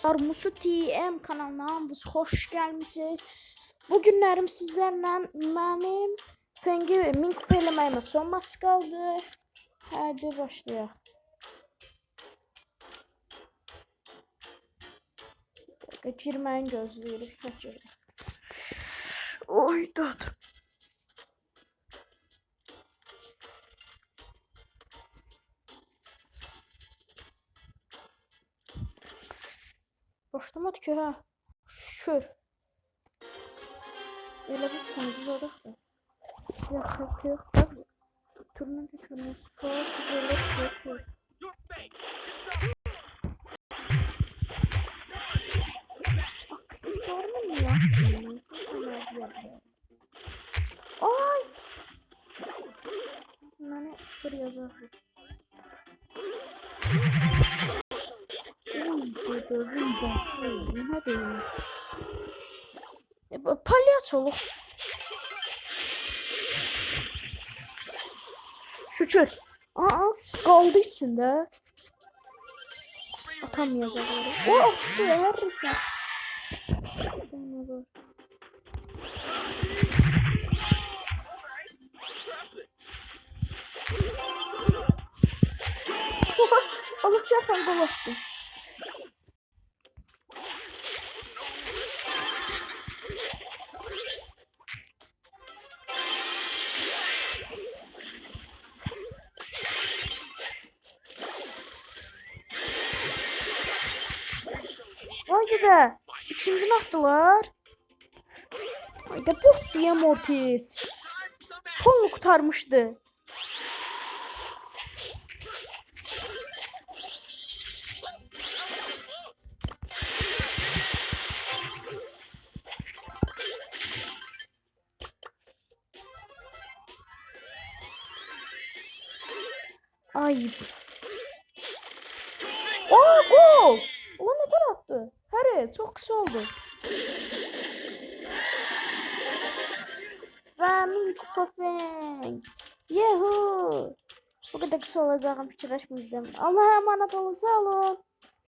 Musu TM kanalına hamınız xoş gəlmisiniz. Bu günlərim sizlərlə mənim Pengi min kupa eləməyimə son maç qaldı. Hadi başlayaq. Girməyini gözləyirik. Oy dad. Başlamadı ki ha. Şükür. Elə bir tanıdıq da. Yaxşı. Turnuva çok güzel. Görmüyor musun? Ay. Bana buraya bak. Hadi. Palyaçoluk. Şükür. Kaldı içinde. Atamayacaklar. Oh, her şey. Alış yapan gol attı. Haydi de. İkincini attılar. Haydi bot diye Mortis. Tonlu kurtarmıştı. Ay. Gol. Ulan ne tarafa attı? Harry çok kısa oldu. Ve min kupa Yuhu. Bu kadar kısa olacağım fikirleşmiştim. Allah'a emanet olun. Sağ olun.